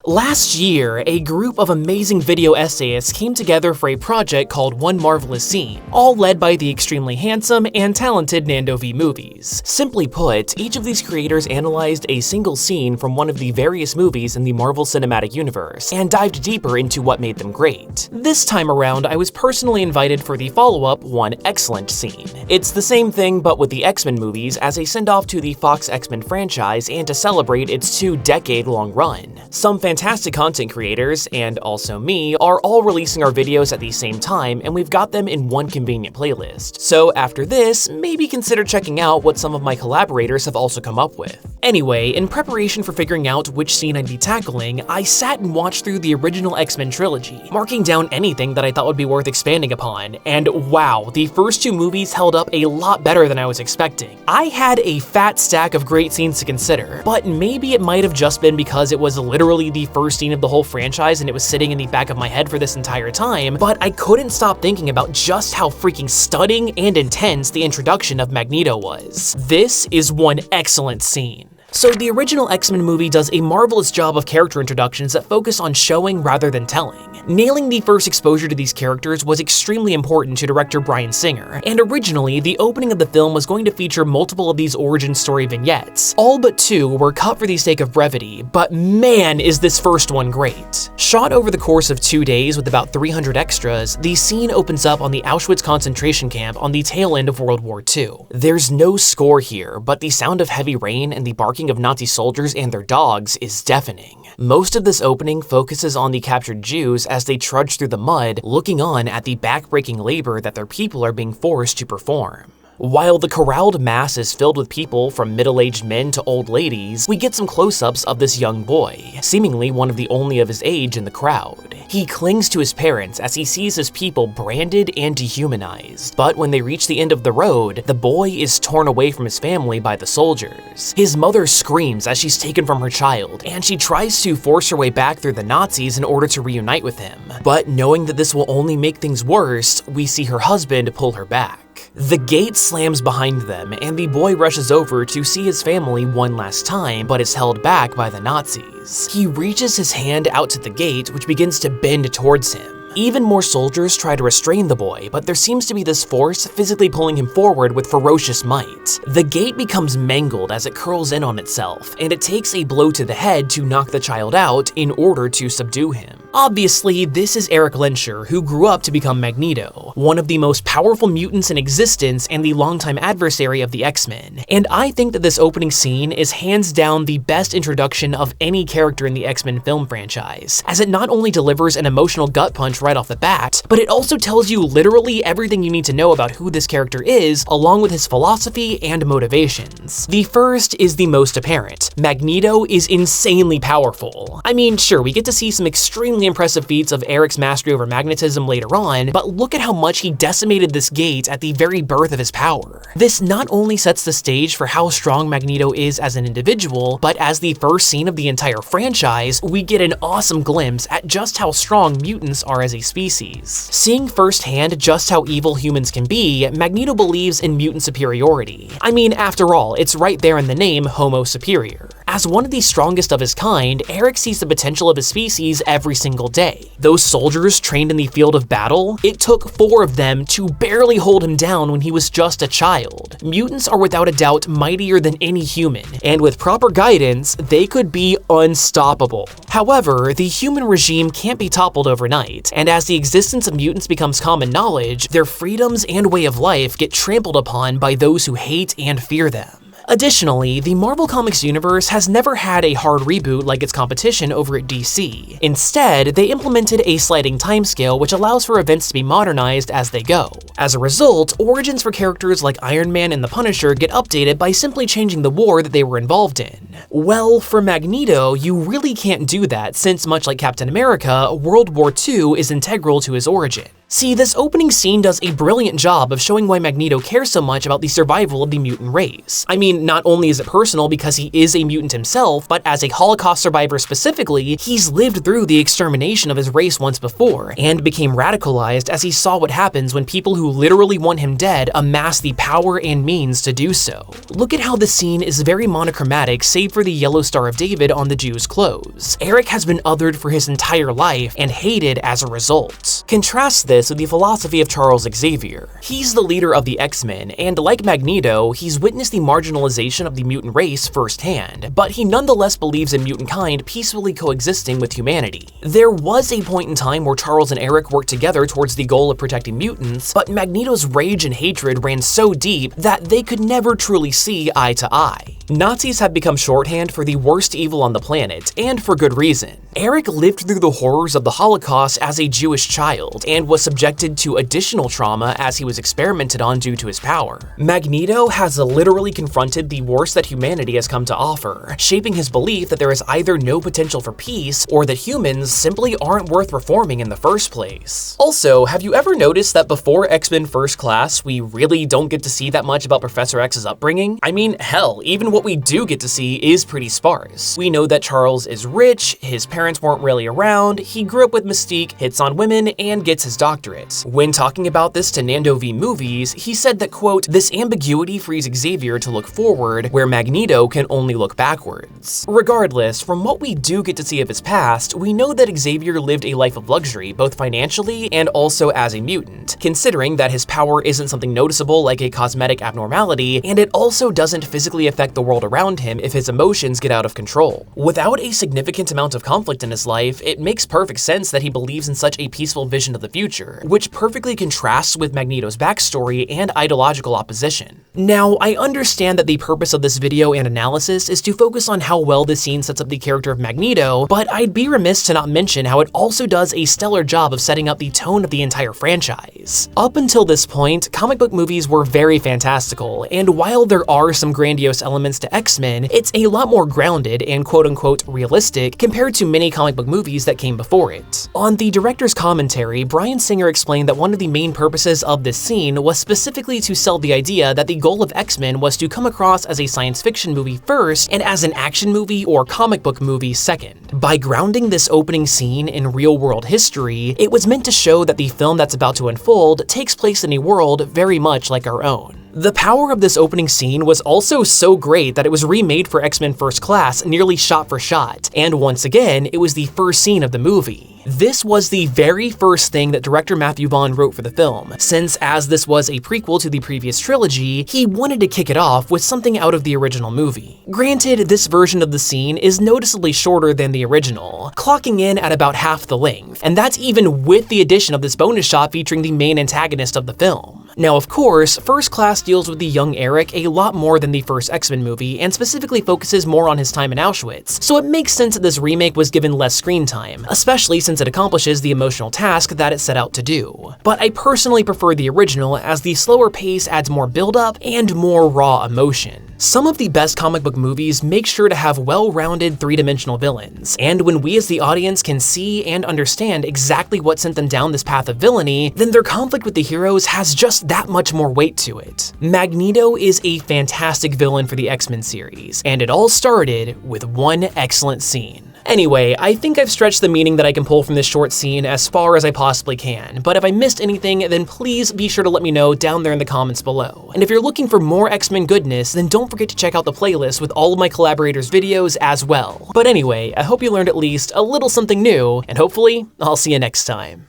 Last year, a group of amazing video essayists came together for a project called One Marvelous Scene, all led by the extremely handsome and talented Nando V Movies. Simply put, each of these creators analyzed a single scene from one of the various movies in the Marvel Cinematic Universe, and dived deeper into what made them great. This time around, I was personally invited for the follow-up One X-Cellent scene. It's the same thing but with the X-Men movies as a send-off to the Fox X-Men franchise and to celebrate its 2-decade-long run. Some fantastic content creators, and also me, are all releasing our videos at the same time, and we've got them in one convenient playlist. So after this, maybe consider checking out what some of my collaborators have also come up with. Anyway, in preparation for figuring out which scene I'd be tackling, I sat and watched through the original X-Men trilogy, marking down anything that I thought would be worth expanding upon, and wow, the first two movies held up a lot better than I was expecting. I had a fat stack of great scenes to consider, but maybe it might have just been because it was literally the first scene of the whole franchise and it was sitting in the back of my head for this entire time, but I couldn't stop thinking about just how freaking stunning and intense the introduction of Magneto was. This is one excellent scene. So the original X-Men movie does a marvelous job of character introductions that focus on showing rather than telling. Nailing the first exposure to these characters was extremely important to director Bryan Singer, and originally, the opening of the film was going to feature multiple of these origin story vignettes. All but two were cut for the sake of brevity, but man is this first one great. Shot over the course of 2 days with about 300 extras, the scene opens up on the Auschwitz concentration camp on the tail end of World War II. There's no score here, but the sound of heavy rain and the barking of Nazi soldiers and their dogs is deafening. Most of this opening focuses on the captured Jews as they trudge through the mud, looking on at the back-breaking labor that their people are being forced to perform. While the corralled mass is filled with people from middle-aged men to old ladies, we get some close-ups of this young boy, seemingly one of the only of his age in the crowd. He clings to his parents as he sees his people branded and dehumanized, but when they reach the end of the road, the boy is torn away from his family by the soldiers. His mother screams as she's taken from her child, and she tries to force her way back through the Nazis in order to reunite with him. But knowing that this will only make things worse, we see her husband pull her back. The gate slams behind them, and the boy rushes over to see his family one last time, but is held back by the Nazis. He reaches his hand out to the gate, which begins to bend towards him. Even more soldiers try to restrain the boy, but there seems to be this force physically pulling him forward with ferocious might. The gate becomes mangled as it curls in on itself, and it takes a blow to the head to knock the child out in order to subdue him. Obviously, this is Eric Lehnsherr, who grew up to become Magneto, one of the most powerful mutants in existence and the longtime adversary of the X-Men. And I think that this opening scene is hands down the best introduction of any character in the X-Men film franchise, as it not only delivers an emotional gut punch right off the bat, but it also tells you literally everything you need to know about who this character is, along with his philosophy and motivations. The first is the most apparent. Magneto is insanely powerful. I mean, sure, we get to see some extremely impressive feats of Eric's mastery over magnetism later on, but look at how much he decimated this gate at the very birth of his power. This not only sets the stage for how strong Magneto is as an individual, but as the first scene of the entire franchise, we get an awesome glimpse at just how strong mutants are as a species. Seeing firsthand just how evil humans can be, Magneto believes in mutant superiority. I mean, after all, it's right there in the name Homo Superior. As one of the strongest of his kind, Eric sees the potential of his species every single day. Those soldiers trained in the field of battle, it took 4 of them to barely hold him down when he was just a child. Mutants are without a doubt mightier than any human, and with proper guidance, they could be unstoppable. However, the human regime can't be toppled overnight, and as the existence of mutants becomes common knowledge, their freedoms and way of life get trampled upon by those who hate and fear them. Additionally, the Marvel Comics universe has never had a hard reboot like its competition over at DC. Instead, they implemented a sliding timescale which allows for events to be modernized as they go. As a result, origins for characters like Iron Man and the Punisher get updated by simply changing the war that they were involved in. Well, for Magneto, you really can't do that since, much like Captain America, World War II is integral to his origin. See, this opening scene does a brilliant job of showing why Magneto cares so much about the survival of the mutant race. I mean, not only is it personal because he is a mutant himself, but as a Holocaust survivor specifically, he's lived through the extermination of his race once before, and became radicalized as he saw what happens when people who literally want him dead amass the power and means to do so. Look at how the scene is very monochromatic save for the yellow Star of David on the Jew's clothes. Eric has been othered for his entire life and hated as a result. Contrast this with the philosophy of Charles Xavier. He's the leader of the X-Men, and like Magneto, he's witnessed the marginalization of the mutant race firsthand, but he nonetheless believes in mutant kind peacefully coexisting with humanity. There was a point in time where Charles and Eric worked together towards the goal of protecting mutants, but Magneto's rage and hatred ran so deep that they could never truly see eye to eye. Nazis have become shorthand for the worst evil on the planet, and for good reason. Eric lived through the horrors of the Holocaust as a Jewish child, and was subjected to additional trauma as he was experimented on due to his power. Magneto has literally confronted the worst that humanity has come to offer, shaping his belief that there is either no potential for peace, or that humans simply aren't worth reforming in the first place. Also, have you ever noticed that before X-Men First Class, we really don't get to see that much about Professor X's upbringing? I mean, hell, even what we do get to see is pretty sparse. We know that Charles is rich, his parents weren't really around, he grew up with Mystique, hits on women, and gets his doctorate. When talking about this to Nando v Movies, he said that, quote, "This ambiguity frees Xavier to look forward, where Magneto can only look backwards." Regardless, from what we do get to see of his past, we know that Xavier lived a life of luxury, both financially and also as a mutant, considering that his power isn't something noticeable like a cosmetic abnormality, and it also doesn't physically affect the world around him if his emotions get out of control. Without a significant amount of conflict in his life, it makes perfect sense that he believes in such a peaceful vision of the future, which perfectly contrasts with Magneto's backstory and ideological opposition. Now, I understand that the purpose of this video and analysis is to focus on how well this scene sets up the character of Magneto, but I'd be remiss to not mention how it also does a stellar job of setting up the tone of the entire franchise. Up until this point, comic book movies were very fantastical, and while there are some grandiose elements to X-Men, it's a lot more grounded and quote-unquote realistic compared to many comic book movies that came before it. On the director's commentary, Bryan Singer explained that one of the main purposes of this scene was specifically to sell the idea that the goal of X-Men was to come across as a science fiction movie first and as an action movie or comic book movie second. By grounding this opening scene in real-world history, it was meant to show that the film that's about to unfold takes place in a world very much like our own. The power of this opening scene was also so great that it was remade for X-Men First Class nearly shot for shot, and once again, it was the first scene of the movie. This was the very first thing that director Matthew Vaughn wrote for the film, since as this was a prequel to the previous trilogy, he wanted to kick it off with something out of the original movie. Granted, this version of the scene is noticeably shorter than the original, clocking in at about half the length, and that's even with the addition of this bonus shot featuring the main antagonist of the film. Now, of course, First Class deals with the young Eric a lot more than the first X-Men movie, and specifically focuses more on his time in Auschwitz, so it makes sense that this remake was given less screen time, especially since it accomplishes the emotional task that it set out to do. But I personally prefer the original, as the slower pace adds more build-up and more raw emotion. Some of the best comic book movies make sure to have well-rounded three-dimensional villains, and when we as the audience can see and understand exactly what sent them down this path of villainy, then their conflict with the heroes has just that much more weight to it. Magneto is a fantastic villain for the X-Men series, and it all started with one excellent scene. Anyway, I think I've stretched the meaning that I can pull from this short scene as far as I possibly can, but if I missed anything, then please be sure to let me know down there in the comments below. And if you're looking for more X-Men goodness, then don't forget to check out the playlist with all of my collaborators' videos as well. But anyway, I hope you learned at least a little something new, and hopefully, I'll see you next time.